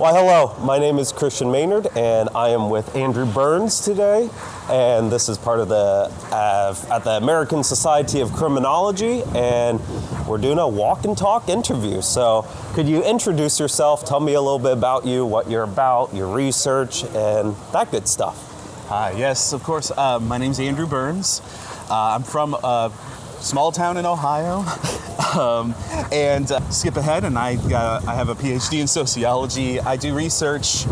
Well, hello. My name is Christian Maynard, and I am with Andrew Burns today. And this is part of the at the American Society of Criminology, and we're doing a walk and talk interview. So, could you introduce yourself? Tell me a little bit about you, what you're about, your research, and that good stuff. Hi. Yes, of course. My name's Andrew Burns. I'm from a small town in Ohio. And skip ahead, and I have a PhD in sociology. I do research,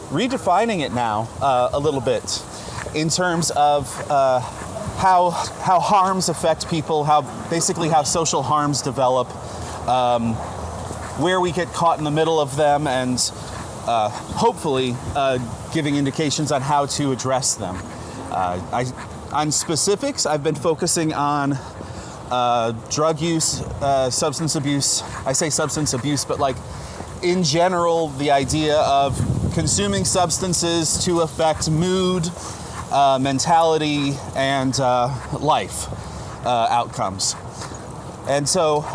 redefining it now a little bit in terms of how harms affect people, how social harms develop, where we get caught in the middle of them, and hopefully giving indications on how to address them. On specifics, I've been focusing on drug use, substance abuse. I say substance abuse, but like in general, the idea of consuming substances to affect mood, mentality, and life outcomes. And so,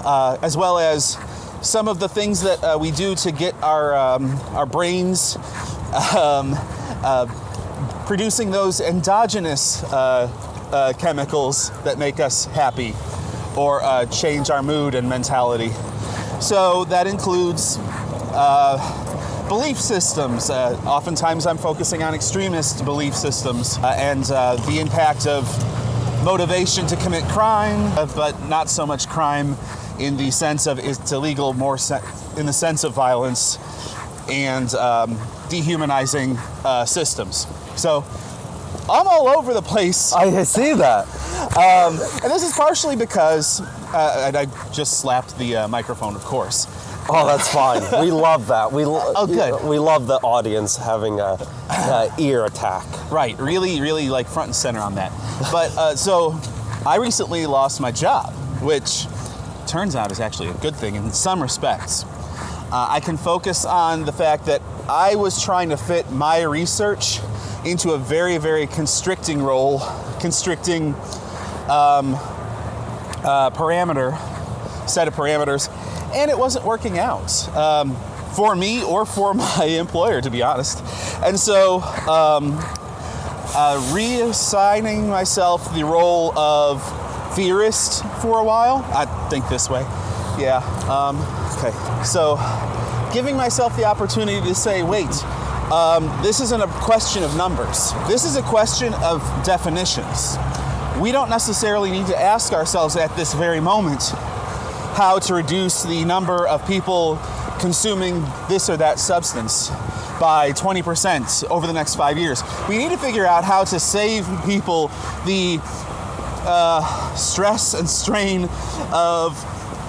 as well as some of the things that we do to get our brains producing those endogenous chemicals that make us happy or change our mood and mentality. So that includes belief systems. Oftentimes I'm focusing on extremist belief systems and the impact of motivation to commit crime, but not so much crime in the sense of it's illegal, more in the sense of violence and dehumanizing systems. So I'm all over the place. I see that. And this is partially because, and I just slapped the microphone, of course. Oh, that's fine. We love that. Good. We love the audience having a ear attack. Right, really like front and center on that. But so I recently lost my job, which turns out is actually a good thing in some respects. I can focus on the fact that I was trying to fit my research into a very, very constricting role, constricting set of parameters, and it wasn't working out for me or for my employer, to be honest. And so reassigning myself the role of theorist for a while, I think this way, yeah, okay. So giving myself the opportunity to say, wait, this isn't a question of numbers. This is a question of definitions. We don't necessarily need to ask ourselves at this very moment how to reduce the number of people consuming this or that substance by 20% over the next 5 years. We need to figure out how to save people the stress and strain of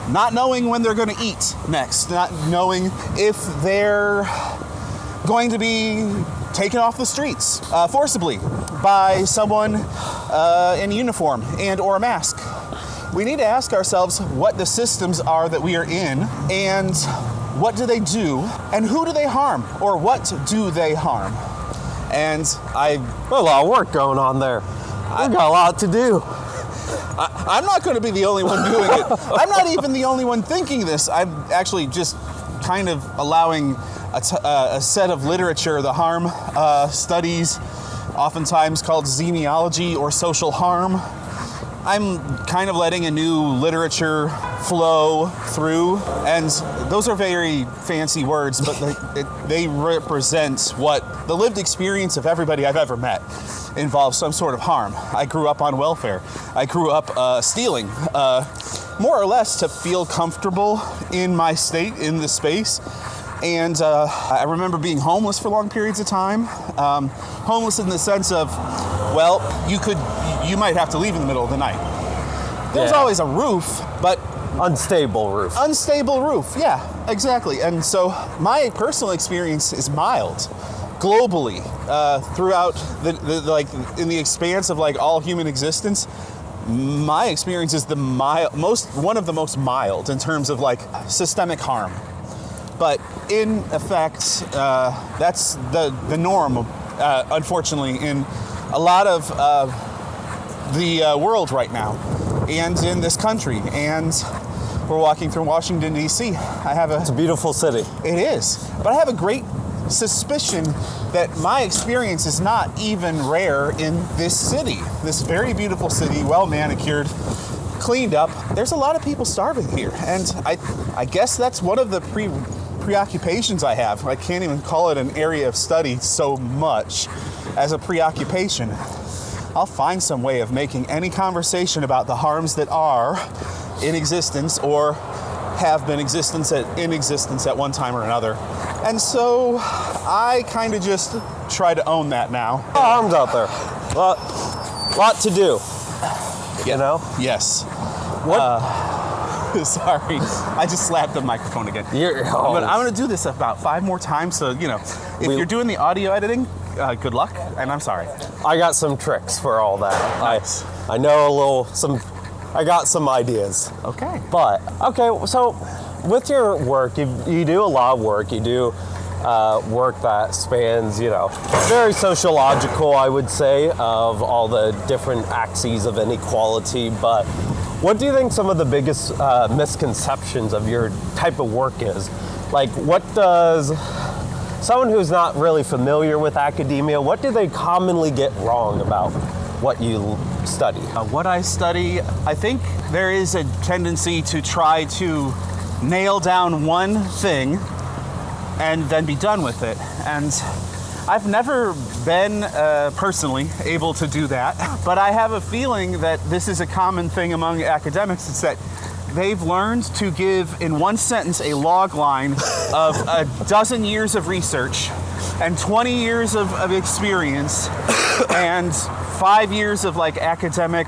not knowing when they're going to eat next, not knowing if they're going to be taken off the streets forcibly by someone in uniform and or a mask. We need to ask ourselves what the systems are that we are in and what do they do and who do they harm or what do they harm. And a lot of work going on there. We've got a lot to do. I'm not going to be the only one doing it. I'm not even the only one thinking this. I'm actually just kind of allowing a set of literature, the harm studies, oftentimes called xeniology or social harm. I'm kind of letting a new literature flow through, and those are very fancy words, but they represent what the lived experience of everybody I've ever met involves some sort of harm. I grew up on welfare. I grew up stealing, more or less to feel comfortable in my state, in this space. And I remember being homeless for long periods of time. Homeless in the sense of, well, you might have to leave in the middle of the night. There's always a roof, but unstable roof. Unstable roof, yeah, exactly. And so my personal experience is mild, globally, throughout the in the expanse of like all human existence. My experience is one of the most mild in terms of like systemic harm. But in effect, that's the norm, unfortunately, in a lot of the world right now, and in this country. And We're walking through Washington, D.C. It's a beautiful city. It is. But I have a great suspicion that my experience is not even rare in this city. This very beautiful city, well manicured, cleaned up. There's a lot of people starving here. And I guess that's one of the preoccupations I have. I can't even call it an area of study so much as a preoccupation. I'll find some way of making any conversation about the harms that are in existence or have been in existence at one time or another. And so I kind of just try to own that now. Harms out there. Lot to do. You know? Yes. What? Sorry, I just slapped the microphone again. But I'm going to do this about 5 more times. So, if you're doing the audio editing, good luck, and I'm sorry. I got some tricks for all that. Nice. I know I got some ideas. Okay. But, so with your work, you do a lot of work. You do work that spans, very sociological, I would say, of all the different axes of inequality. But what do you think some of the biggest misconceptions of your type of work is? Like, what does someone who's not really familiar with academia, what do they commonly get wrong about what you study? What I study, I think there is a tendency to try to nail down one thing and then be done with it. And I've never been personally able to do that, but I have a feeling that this is a common thing among academics. It's that they've learned to give in one sentence a log line of a dozen years of research and 20 years of experience and 5 years of academic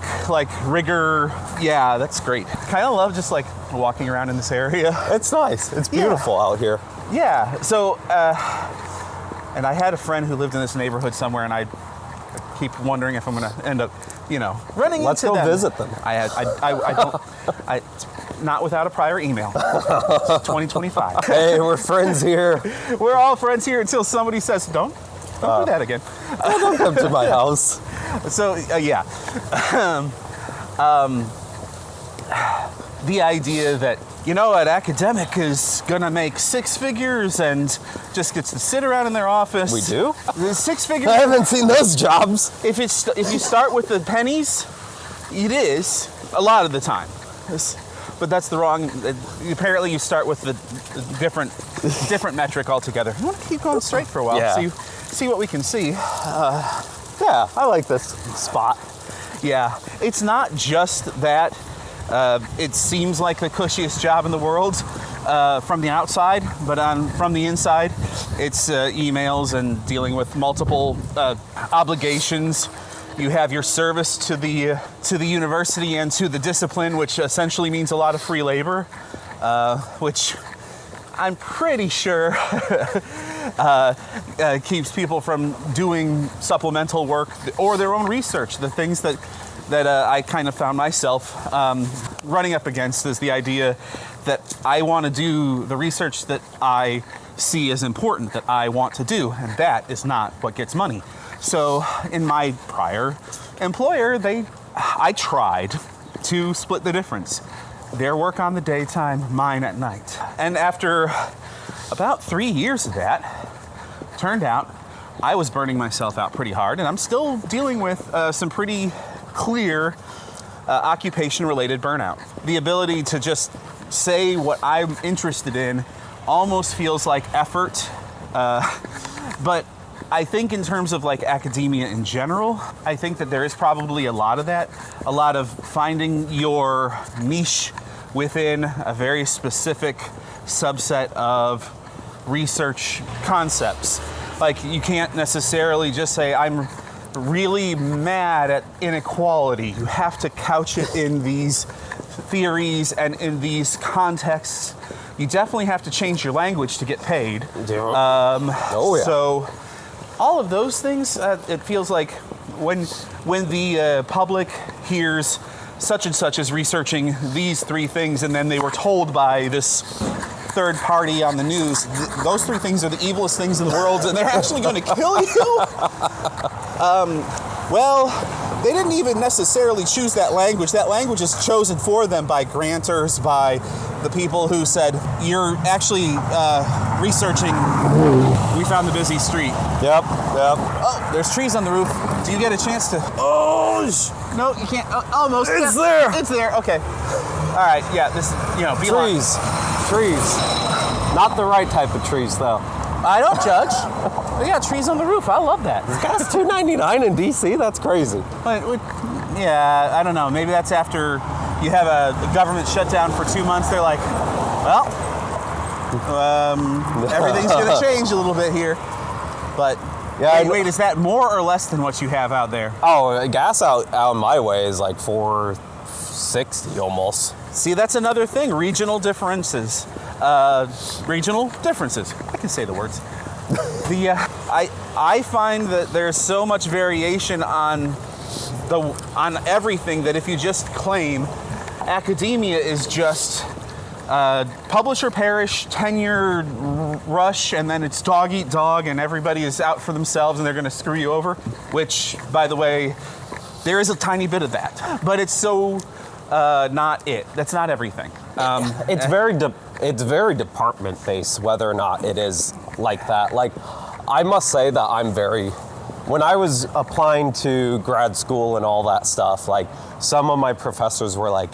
rigor. Yeah, that's great. Kind of love just walking around in this area. It's nice. It's beautiful out here. Yeah. So, and I had a friend who lived in this neighborhood somewhere, and I keep wondering if I'm going to end up, running Let's into them. go visit them. I not without a prior email. 2025. Hey, we're friends here. We're all friends here until somebody says, don't do that again. Don't come to my house. So, yeah. The idea that, an academic is going to make 6 figures and just gets to sit around in their office. We do? The 6 figures. I haven't seen those jobs. If you start with the pennies, it is a lot of the time. But that's the wrong. Apparently, you start with the different metric altogether. You want to keep going straight for a while, so you see what we can see. Yeah, I like this spot. Yeah, it's not just that. It seems like the cushiest job in the world from the outside, but from the inside, it's emails and dealing with multiple obligations. You have your service to the university and to the discipline, which essentially means a lot of free labor, which I'm pretty sure keeps people from doing supplemental work or their own research. The things that I kind of found myself running up against is the idea that I want to do the research that I see as important, that I want to do, and that is not what gets money. So in my prior employer, I tried to split the difference. Their work on the daytime, mine at night. And after about 3 years of that, turned out I was burning myself out pretty hard, and I'm still dealing with some pretty clear occupation-related burnout. The ability to just say what I'm interested in almost feels like effort, but I think in terms of academia in general, I think that there is probably a lot of that, a lot of finding your niche within a very specific subset of research concepts. You can't necessarily just say, I'm really mad at inequality. You have to couch it in these theories and in these contexts. You definitely have to change your language to get paid. So all of those things, it feels like when the public hears such and such is researching these 3 things, and then they were told by this third party on the news, those 3 things are the evilest things in the world, and they're actually going to kill you. Well, they didn't even necessarily choose that language. That language is chosen for them by grantors, by the people who said, you're actually researching. We found the busy street. Yep. Oh, there's trees on the roof. Do you get a chance to? Oh, No, you can't. Almost. it's there. It's there. Okay. All right. Yeah. This. Be Trees. Not the right type of trees, though. I don't judge. They got trees on the roof. I love that. Gas $2.99 in DC. That's crazy. But yeah, I don't know. Maybe that's after you have a government shutdown for 2 months. They're like, well, everything's going to change a little bit here. But yeah, wait, is that more or less than what you have out there? Oh, gas out my way is like $4.60 almost. See, that's another thing. Regional differences. Regional differences. I can say the words. I find that there's so much variation on everything that if you just claim academia is just publish or perish, tenure rush, and then it's dog eat dog, and everybody is out for themselves and they're going to screw you over, which, by the way, there is a tiny bit of that, but it's so not it. That's not everything. It's very department based whether or not it is like that. Like, I must say that when I was applying to grad school and all that stuff, like, some of my professors were like,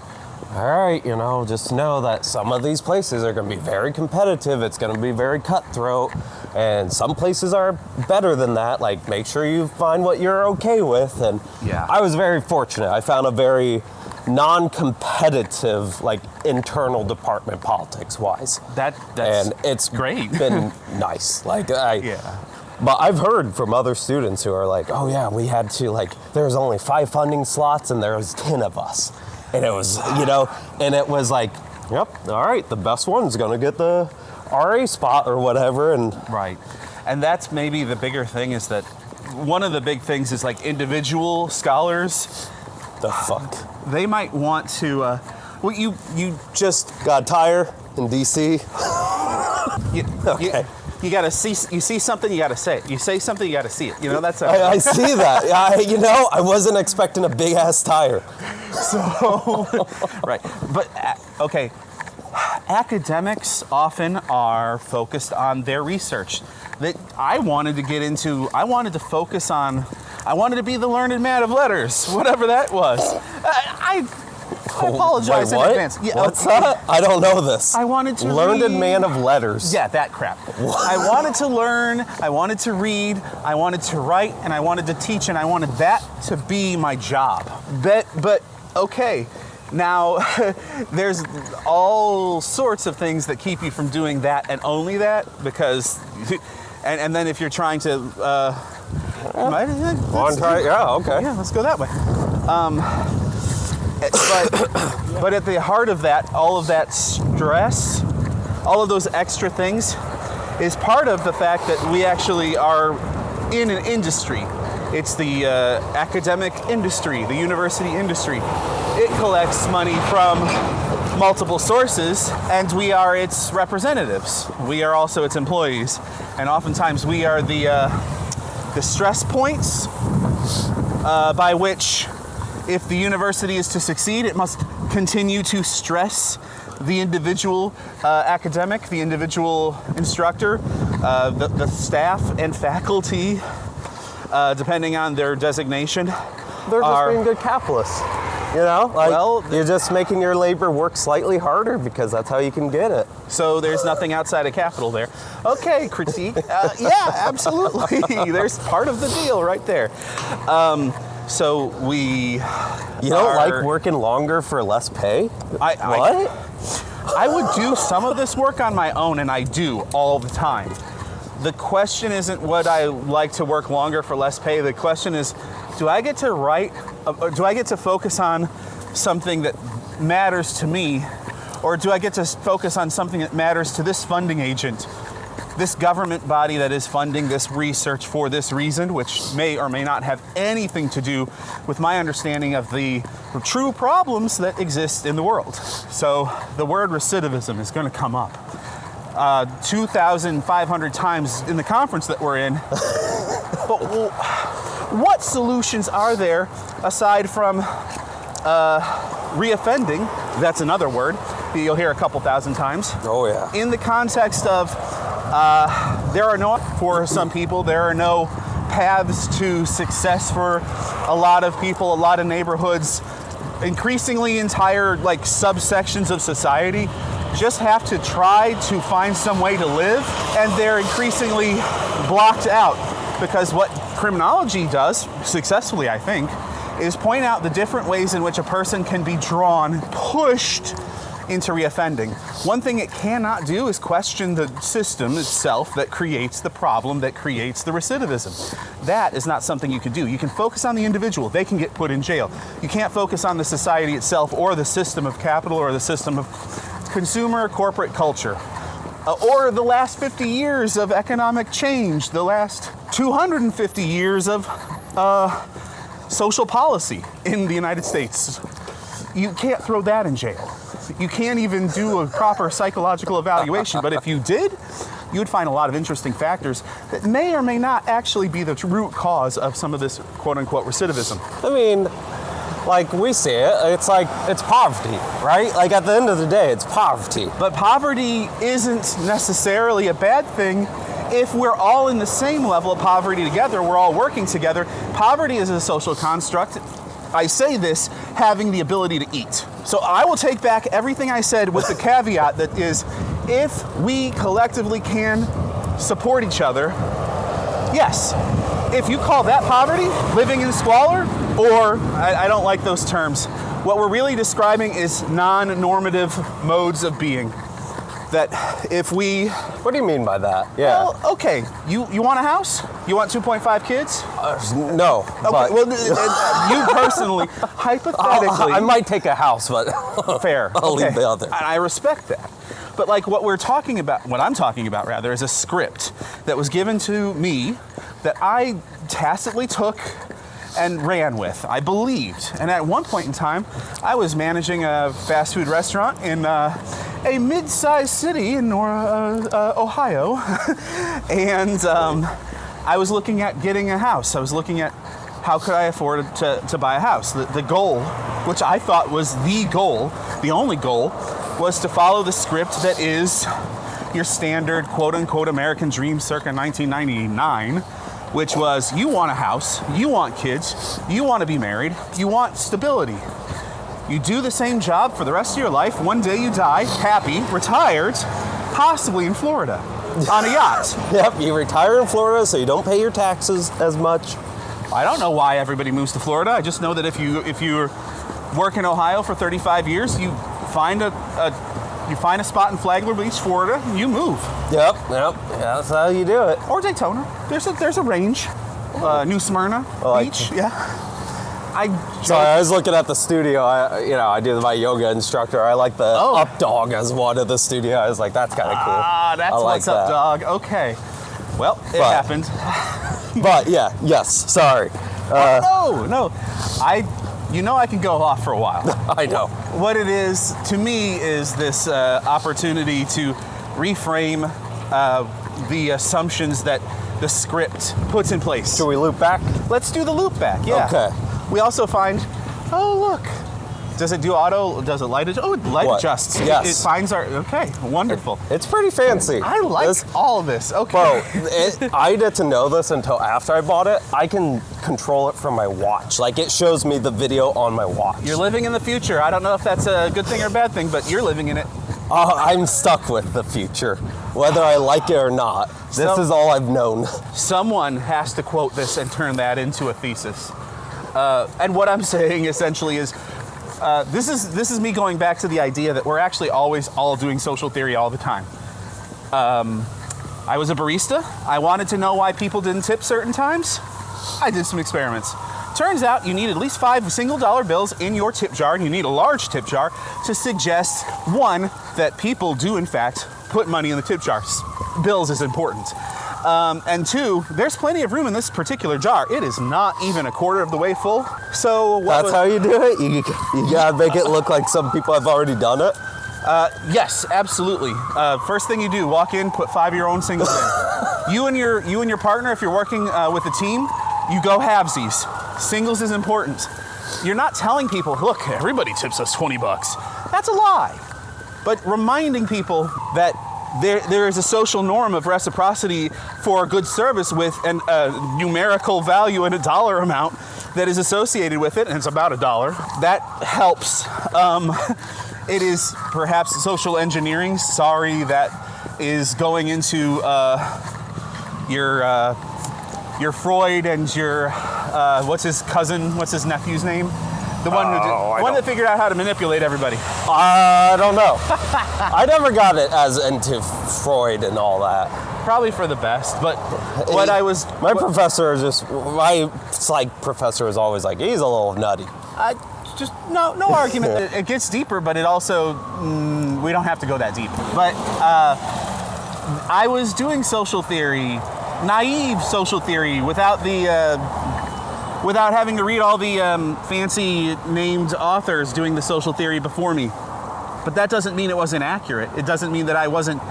all right, just know that some of these places are going to be very competitive. It's going to be very cutthroat. And some places are better than that. Like, make sure you find what you're okay with. And yeah. I was very fortunate. I found a very non-competitive, like, internal department politics-wise. That's and it's great. Been nice. Like, yeah. But I've heard from other students who are like, oh yeah, we had to, like, there was only 5 funding slots and there was 10 of us. And it was, and it was like, yep, all right, the best one's going to get the RA spot or whatever. And right. And that's maybe the bigger thing is that one of the big things is, like, individual scholars. The fuck? They might want to, you just got a tire in DC. Okay. You gotta see. You see something, you gotta say it. You say something, you gotta see it. That's. I see that. I wasn't expecting a big ass tire. So, right. But okay, academics often are focused on their research. That I wanted to get into. I wanted to focus on. I wanted to be the learned man of letters, whatever that was. I apologize in advance. Yeah, what's that? I don't know this. I wanted to learned man of letters. Yeah, that crap. I wanted to learn, I wanted to read, I wanted to write, and I wanted to teach, and I wanted that to be my job. But okay, now there's all sorts of things that keep you from doing that and only that, because, and then if you're trying to, okay. Yeah, let's go that way. But at the heart of that, all of that stress, all of those extra things, is part of the fact that we actually are in an industry. It's the academic industry, the university industry. It collects money from multiple sources, and we are its representatives. We are also its employees, and oftentimes we are the stress points by which, if the university is to succeed, it must continue to stress the individual academic, the individual instructor, the staff and faculty, depending on their designation. They're just being good capitalists. You're just making your labor work slightly harder because that's how you can get it. So there's nothing outside of capital there. Okay, critique. Yeah, absolutely. There's part of the deal right there. So we. You don't like working longer for less pay? What? I would do some of this work on my own, and I do all the time. The question isn't would I like to work longer for less pay. The question is, do I get to write? Do I get to focus on something that matters to me, or do I get to focus on something that matters to this funding agent? This government body that is funding this research for this reason, which may or may not have anything to do with my understanding of the true problems that exist in the world. So the word recidivism is going to come up 2,500 times in the conference that we're in. But what solutions are there aside from reoffending? That's another word that you'll hear a couple thousand times. Oh yeah. In the context of for some people, there are no paths to success for a lot of people, a lot of neighborhoods, increasingly entire like subsections of society just have to try to find some way to live, and they're increasingly blocked out, because what criminology does successfully, I think, is point out the different ways in which a person can be drawn, pushed into reoffending. One thing it cannot do is question the system itself that creates the problem, that creates the recidivism. That is not something you can do. You can focus on the individual. They can get put in jail. You can't focus on the society itself or the system of capital or the system of consumer corporate culture. Or the last 50 years of economic change, the last 250 years of social policy in the United States. You can't throw that in jail. You can't even do a proper psychological evaluation, but if you did, you would find a lot of interesting factors that may or may not actually be the root cause of some of this quote-unquote recidivism. I mean, like we see it, it's like, it's poverty, right? Like at the end of the day, it's poverty. But poverty isn't necessarily a bad thing if we're all in the same level of poverty together, we're all working together. Poverty is a social construct. I say this having the ability to eat. So I will take back everything I said with the caveat that is, if we collectively can support each other, yes. If you call that poverty, living in squalor, or I don't like those terms, what we're really describing is non-normative modes of being. That if we... What do you mean by that? Yeah. Well, okay, you want a house? You want 2.5 kids? No. Okay, but well, you personally, hypothetically... I might take a house, but... Fair. I'll leave the other. And I respect that. But like what I'm talking about rather, is a script that was given to me that I tacitly took and ran with. I believed. And at one point in time, I was managing a fast food restaurant in a mid-sized city in Ohio. And I was looking at getting a house. I was looking at how could I afford to buy a house. The goal, which I thought was the goal, the only goal, was to follow the script that is your standard quote-unquote American dream circa 1999, which was you want a house, you want kids, you want to be married, you want stability. You do the same job for the rest of your life. One day you die, happy, retired, possibly in Florida, on a yacht. Yep, you retire in Florida so you don't pay your taxes as much. I don't know why everybody moves to Florida. I just know that if you work in Ohio for 35 years, you find a spot in Flagler Beach, Florida, and you move. Yep, that's how you do it. Or Daytona. There's a range. New Smyrna Beach, yeah. Sorry, I was looking at the studio. I do my yoga instructor. I like the up dog as one of the studio. I was like, that's kind of cool. That's what's up, dog. Okay. Well, it happened. But yeah, yes. Sorry. No. I can go off for a while. I know. What it is to me is this opportunity to reframe the assumptions that the script puts in place. Should we loop back? Let's do the loop back. Yeah. Okay. We also find, look. Does it do auto? Does it light adjust? Oh, it light adjusts. Yes. It finds our, okay, wonderful. It's pretty fancy. I like all of this. Okay. Bro, I didn't know this until after I bought it. I can control it from my watch. Like, it shows me the video on my watch. You're living in the future. I don't know if that's a good thing or a bad thing, but you're living in it. I'm stuck with the future, whether I like it or not. This is all I've known. Someone has to quote this and turn that into a thesis. And what I'm saying essentially is, this is me going back to the idea that we're actually always all doing social theory all the time. I was a barista. I wanted to know why people didn't tip certain times. I did some experiments. Turns out you need at least 5 single-dollar bills in your tip jar, and you need a large tip jar to suggest, one, that people do in fact put money in the tip jars. Bills is important. And two, there's plenty of room in this particular jar. It is not even a quarter of the way full. So that's how you do it? You gotta make it look like some people have already done it? Yes, absolutely. First thing you do, walk in, put 5 of your own singles in. You and your partner, if you're working with a team, you go halvesies. Singles is important. You're not telling people, look, everybody tips us $20. That's a lie. But reminding people that there is a social norm of reciprocity for a good service with a numerical value and a dollar amount that is associated with it, and it's about $1. That helps. It is perhaps social engineering. Sorry, that is going into your Freud and your what's his nephew's name? The one that figured out how to manipulate everybody. I don't know. I never got it as into Freud and all that. Probably for the best, but my psych professor was always like, he's a little nutty. Just no argument. It gets deeper, but it also we don't have to go that deep. But I was doing social theory, naive social theory, without having to read all the fancy named authors doing the social theory before me. But that doesn't mean it wasn't accurate. It doesn't mean that I wasn't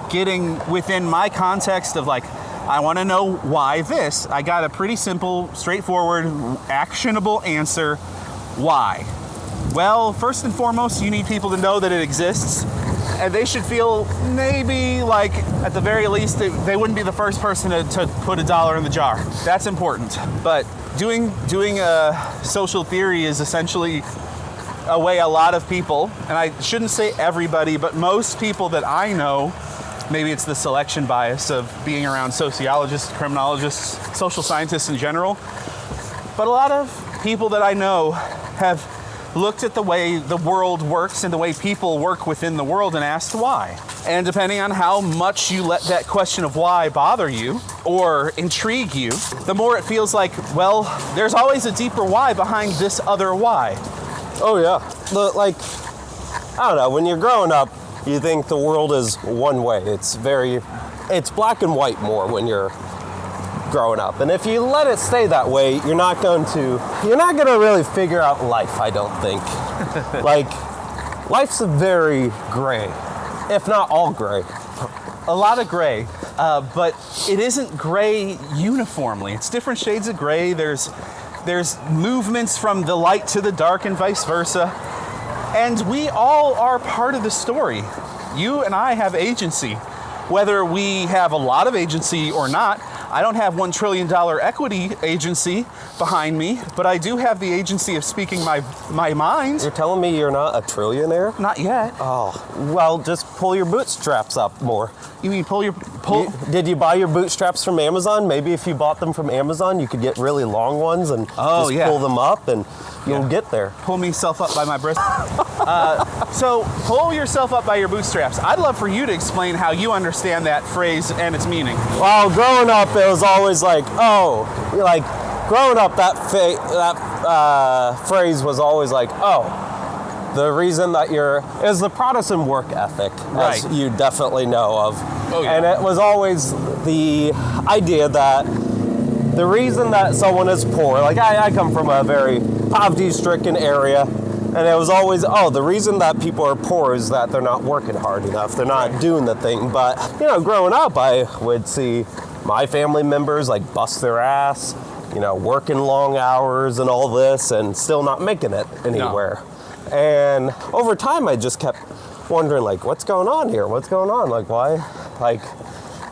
getting within my context of like, I want to know why this. I got a pretty simple, straightforward, actionable answer. Why? Well, first and foremost, you need people to know that it exists. And they should feel maybe like, at the very least, they wouldn't be the first person to put $1 in the jar. That's important. But doing social theory is essentially a way a lot of people, and I shouldn't say everybody, but most people that I know, maybe it's the selection bias of being around sociologists, criminologists, social scientists in general, but a lot of people that I know have looked at the way the world works and the way people work within the world and asked why. And depending on how much you let that question of why bother you or intrigue you, the more it feels like, well, there's always a deeper why behind this other why. Oh yeah. Like, I don't know, when you're growing up, you think the world is one way. It's it's black and white more when you're growing up. And if you let it stay that way, you're not gonna really figure out life, I don't think. Like, life's very gray, if not all gray. A lot of gray, but it isn't gray uniformly. It's different shades of gray. There's movements from the light to the dark and vice versa. And we all are part of the story. You and I have agency. Whether we have a lot of agency or not, I don't have $1 trillion equity agency behind me, but I do have the agency of speaking my mind. You're telling me you're not a trillionaire? Not yet. Oh, well, just pull your bootstraps up more. You mean pull? Did you buy your bootstraps from Amazon? Maybe if you bought them from Amazon, you could get really long ones and pull them up and you'll get there. Pull myself up by my breast. So pull yourself up by your bootstraps. I'd love for you to explain how you understand that phrase and its meaning. Well, growing up, it was always like, growing up, that phrase was always like, the reason that is the Protestant work ethic, as you definitely know of. Oh, yeah. And it was always the idea that the reason that someone is poor, like I come from a very poverty-stricken area, and it was always, the reason that people are poor is that they're not working hard enough. They're not doing the thing. But, growing up, I would see my family members like bust their ass, working long hours and all this and still not making it anywhere. No. And over time, I just kept wondering, like, what's going on here? What's going on? Like, why? Like,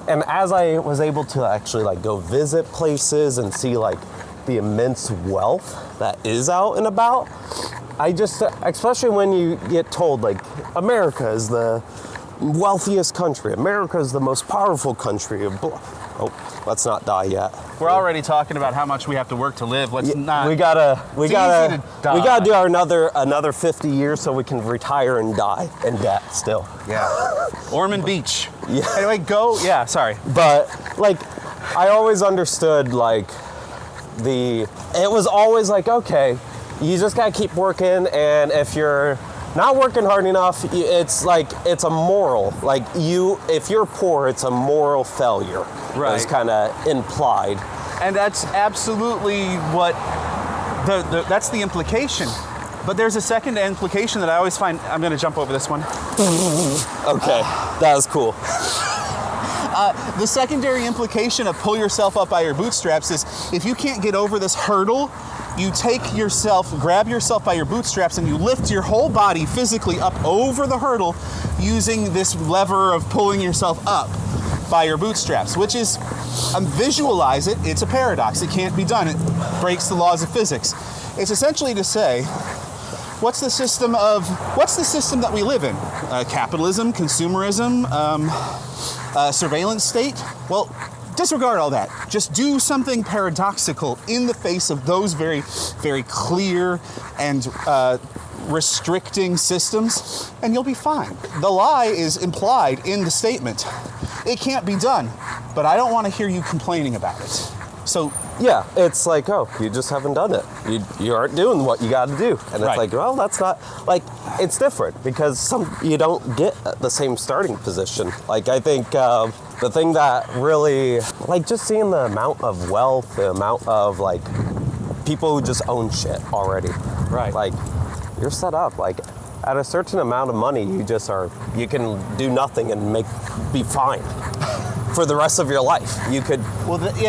and as I was able to actually like go visit places and see like the immense wealth that is out and about, I just, especially when you get told like America is the wealthiest country, America is the most powerful country. Oh, let's not die yet. We're already talking about how much we have to work to live. Let's not. We gotta do our another 50 years so we can retire and die in debt still. Yeah. Ormond Beach. Yeah. Anyway, go. Yeah. Sorry. But like, I always understood like it was always like, okay, you just gotta keep working, and if you're not working hard enough, it's a moral. Like if you're poor, it's a moral failure. Right. It's kind of implied. And that's absolutely what that's the implication. But there's a second implication that I always find. I'm going to jump over this one. Okay, that was cool. The secondary implication of pull yourself up by your bootstraps is if you can't get over this hurdle, you grab yourself by your bootstraps and you lift your whole body physically up over the hurdle using this lever of pulling yourself up by your bootstraps, which is, visualize it, it's a paradox. It can't be done. It breaks the laws of physics. It's essentially to say, what's the system that we live in? Capitalism, consumerism, surveillance state? Well, disregard all that. Just do something paradoxical in the face of those very, very clear and restricting systems, and you'll be fine. The lie is implied in the statement. It can't be done, but I don't want to hear you complaining about it. So yeah, it's like, oh, you just haven't done it. You aren't doing what you got to do. And it's like, well, that's not, like, it's different because you don't get the same starting position. Like, I think the thing that really, like, just seeing the amount of wealth, the amount of, like, people who just own shit already. Right. Like, you're set up. Like, at a certain amount of money, you can do nothing and be fine. For the rest of your life. You could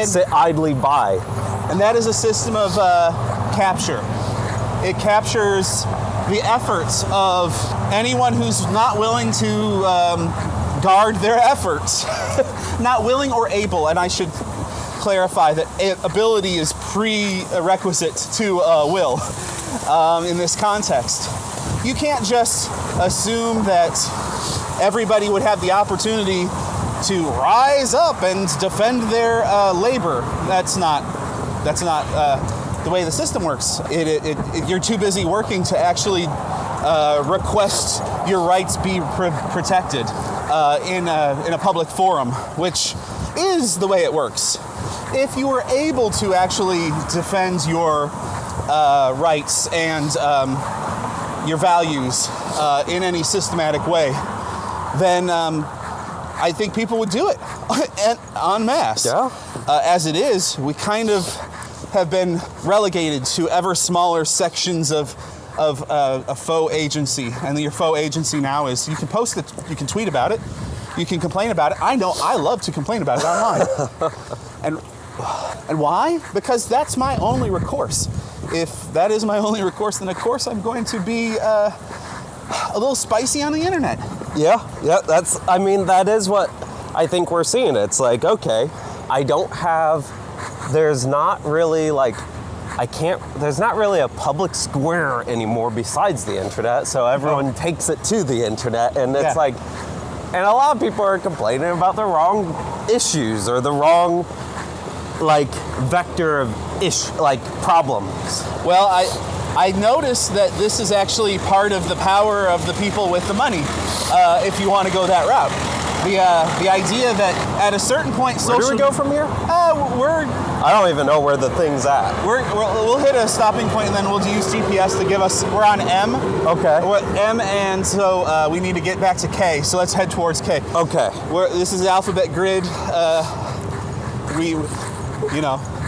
sit idly by. And that is a system of capture. It captures the efforts of anyone who's not willing to guard their efforts. Not willing or able, and I should clarify that ability is prerequisite to will in this context. You can't just assume that everybody would have the opportunity to rise up and defend their labor. That's not the way the system works. You're too busy working to actually request your rights be protected in a public forum, which is the way it works. If you were able to actually defend your rights and your values in any systematic way, then I think people would do it en masse. Yeah. As it is, we kind of have been relegated to ever smaller sections of a faux agency. And your faux agency now is you can post it, you can tweet about it, you can complain about it. I know I love to complain about it online. And why? Because that's my only recourse. If that is my only recourse, then of course I'm going to be a little spicy on the internet. Yeah, that is what I think we're seeing. It's like, okay, there's not really a public square anymore besides the internet, so everyone takes it to the internet, and it's like, and a lot of people are complaining about the wrong issues or the wrong, like, vector of problems. Well, I noticed that this is actually part of the power of the people with the money, if you want to go that route. The idea that at a certain point, Where do we go from here? I don't even know where the thing's at. We'll hit a stopping point and then we'll use GPS to give us. We're on M. Okay. We're at M, and so we need to get back to K. So let's head towards K. Okay. This is the alphabet grid.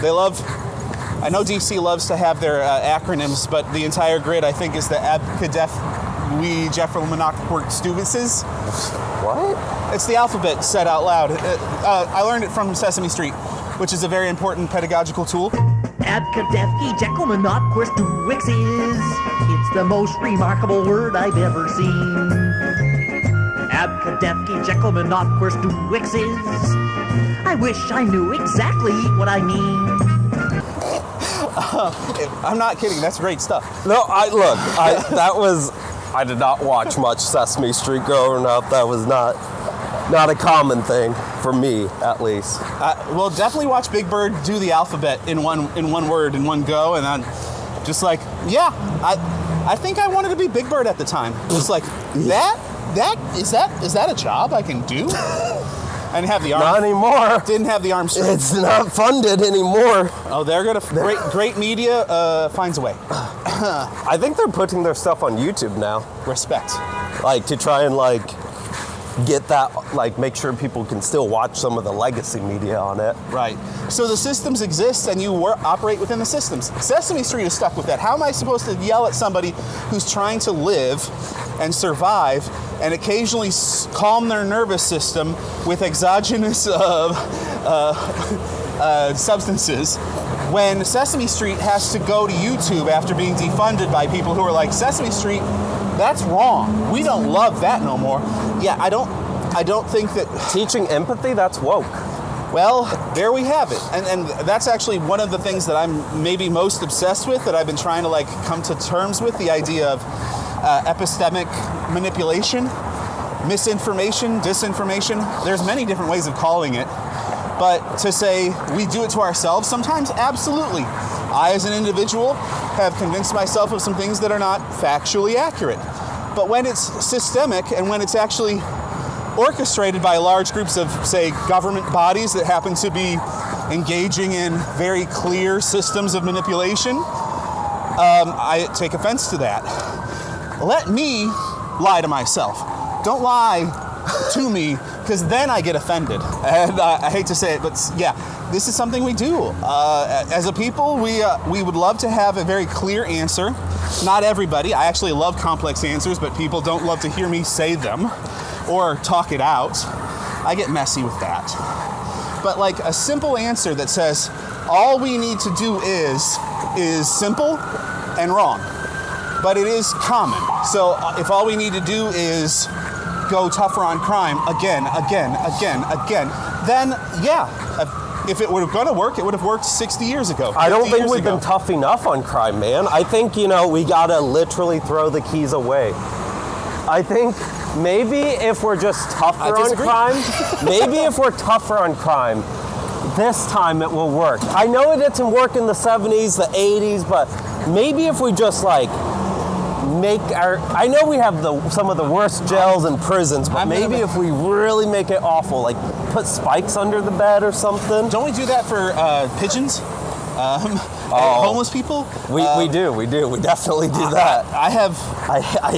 They love. I know DC loves to have their acronyms, but the entire grid, I think, is the Abcadef Louis Jeffrey Monac Stubices. What? It's the alphabet said out loud. I learned it from Sesame Street, which is a very important pedagogical tool. Abcadefki Jekyllmanot Querstuixes. It's the most remarkable word I've ever seen. Abcadefki Jekyllmanot Querstuixes. I wish I knew exactly what I mean. I'm not kidding. That's great stuff. No, I did not watch much Sesame Street growing up. That was not a common thing for me, at least. Well, definitely watch Big Bird do the alphabet in one word, in one go, and then just like, I think I wanted to be Big Bird at the time. Just like is that a job I can do? I didn't have the arm. Not anymore. Didn't have the arm strength. It's not funded anymore. Oh, they're gonna great media finds a way. I think they're putting their stuff on YouTube now. Respect. Like to try and get that, like make sure people can still watch some of the legacy media on it. Right. So the systems exist and you operate within the systems. Sesame Street is stuck with that. How am I supposed to yell at somebody who's trying to live and survive and occasionally calm their nervous system with exogenous substances when Sesame Street has to go to YouTube after being defunded by people who are like, Sesame Street, that's wrong. We don't love that no more. Yeah, I don't think that Teaching empathy, that's woke. well, there we have it. And that's actually one of the things that I'm maybe most obsessed with, that I've been trying to like come to terms with, the idea of epistemic manipulation, misinformation, disinformation. There's many different ways of calling it. But to say we do it to ourselves sometimes, absolutely. I, as an individual, have convinced myself of some things that are not factually accurate. But when it's systemic and when it's actually orchestrated by large groups of, say, government bodies that happen to be engaging in very clear systems of manipulation, I take offense to that. Let me lie to myself. Don't lie to me, because then I get offended. And I hate to say it, but yeah, this is something we do. As a people, we would love to have a very clear answer. Not everybody. I actually love complex answers, but people don't love to hear me say them or talk it out. I get messy with that. But like a simple answer that says, all we need to do is simple and wrong. But it is common. So if all we need to do is go tougher on crime again, then yeah, if it would have gonna work, it would have worked 60 years ago. I don't think we've been tough enough on crime, man. I think, we gotta literally throw the keys away. I think maybe if we're just tougher on crime, this time it will work. I know it didn't work in the 70s, the 80s, but maybe if we just like I know we have some of the worst jails and prisons, but maybe if we really make it awful, like put spikes under the bed or something. Don't we do that for pigeons? Homeless people? We do. We definitely do that. I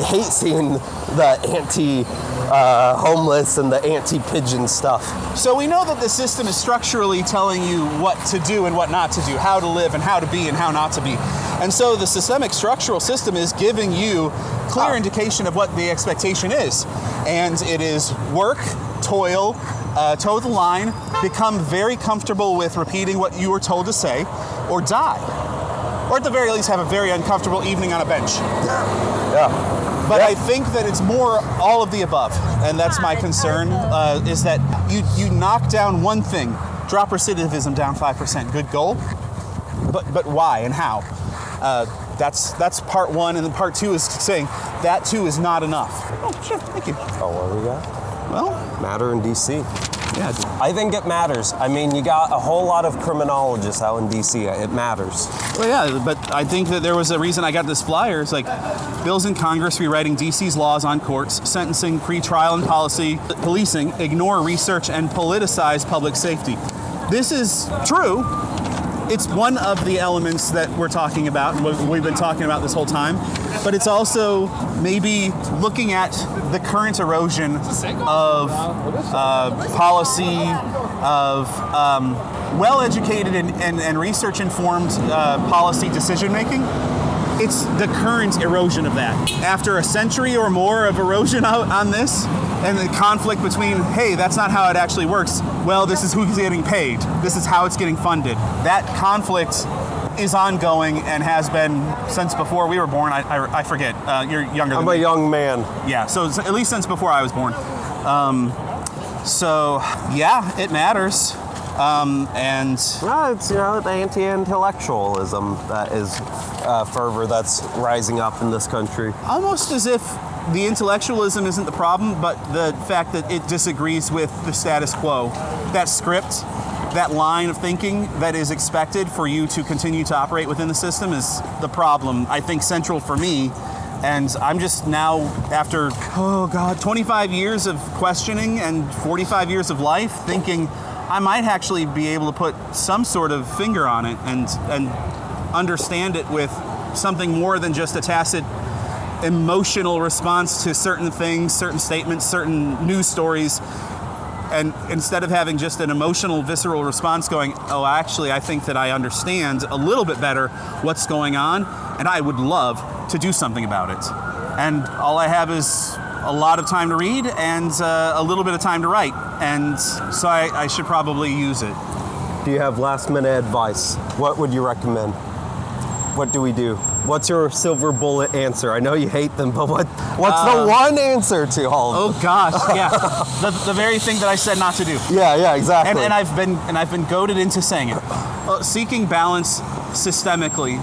hate seeing the anti-homeless and the anti-pigeon stuff. So we know that the system is structurally telling you what to do and what not to do, how to live and how to be and how not to be. And so the systemic structural system is giving you clear indication of what the expectation is. And it is work, toil, toe the line, become very comfortable with repeating what you were told to say, or die. Or at the very least have a very uncomfortable evening on a bench. Yeah. But I think that it's more all of the above. And that's my concern, is that you knock down one thing, drop recidivism down 5%, good goal. But why and how? That's part one, and then part two is saying that too is not enough. Oh, sure, thank you. Oh, what do we got? Well, matter in DC. Yeah. I think it matters. I mean, you got a whole lot of criminologists out in DC. It matters. Well, yeah, but I think that there was a reason I got this flyer. It's like bills in Congress rewriting DC's laws on courts, sentencing, pretrial and policy, policing, ignore research, and politicize public safety. This is true. It's one of the elements that we're talking about, and what we've been talking about this whole time. But it's also maybe looking at the current erosion of policy, of well-educated and research-informed policy decision-making. It's the current erosion of that. After a century or more of erosion on this, and the conflict between, hey, that's not how it actually works. Well, this is who's getting paid. This is how it's getting funded. That conflict is ongoing and has been since before we were born. I forget. You're younger than me. I'm a young man. Yeah, so at least since before I was born. So, yeah, it matters. And well, it's the anti-intellectualism that is fervor that's rising up in this country. Almost as if the intellectualism isn't the problem, but the fact that it disagrees with the status quo. That script, that line of thinking that is expected for you to continue to operate within the system is the problem, I think, central for me. And I'm just now, after, 25 years of questioning and 45 years of life, thinking I might actually be able to put some sort of finger on it and understand it with something more than just a tacit emotional response to certain things, certain statements, certain news stories. And instead of having just an emotional, visceral response going, oh, actually, I think that I understand a little bit better what's going on, and I would love to do something about it. And all I have is a lot of time to read and a little bit of time to write. And so I should probably use it. Do you have last minute advice? What would you recommend? What do we do? What's your silver bullet answer? I know you hate them, but what's the one answer to all of them? Oh gosh, yeah, the very thing that I said not to do. Yeah, exactly. And I've been goaded into saying it. Seeking balance systemically.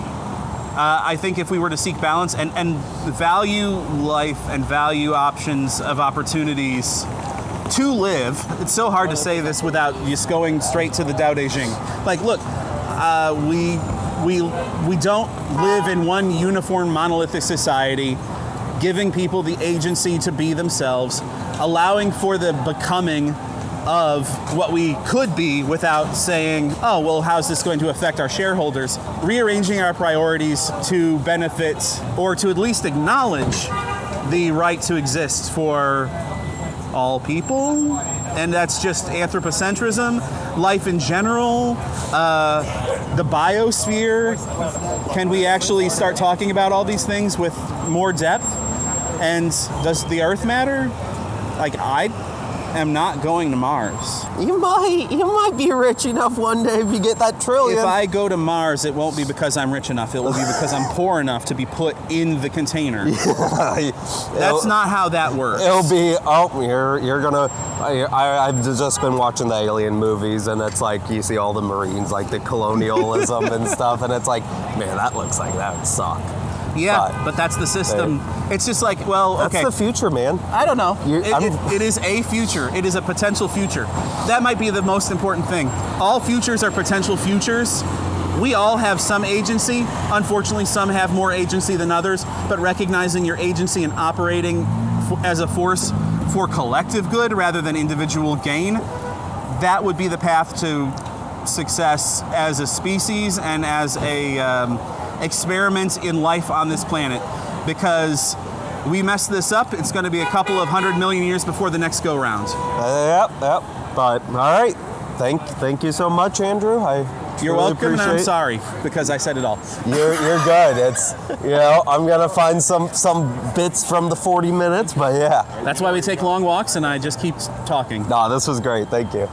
I think if we were to seek balance and value life and value options of opportunities to live, it's so hard to say this without just going straight to the Tao Te Ching. Like, look, we don't live in one uniform monolithic society, giving people the agency to be themselves, allowing for the becoming of what we could be without saying, oh, well, how's this going to affect our shareholders? Rearranging our priorities to benefit or to at least acknowledge the right to exist for all people. And that's just anthropocentrism, life in general, the biosphere. Can we actually start talking about all these things with more depth? And does the Earth matter? Like, I am not going to Mars. You might be rich enough one day if you get that trillion. If I go to Mars, it won't be because I'm rich enough. It will be because I'm poor enough to be put in the container. That's not how that works. It'll be, you're gonna, I've just been watching the Alien movies, and it's like, you see all the Marines, like the colonialism and stuff, and it's like, man, that looks like that would suck. Yeah, but that's the system. It's just like, well, okay. That's the future, man. I don't know. It is a future. It is a potential future. That might be the most important thing. All futures are potential futures. We all have some agency. Unfortunately, some have more agency than others, but recognizing your agency and operating as a force for collective good rather than individual gain, that would be the path to success as a species and as a experiment in life on this planet. Because we mess this up, it's going to be a couple of 100 million years before the next go round. Yep. But all right, thank you so much, Andrew. You're welcome, and I'm sorry because I said it all. You're good. It's I'm gonna find some bits from the 40 minutes, but yeah. That's why we take long walks, and I just keep talking. No, this was great. Thank you.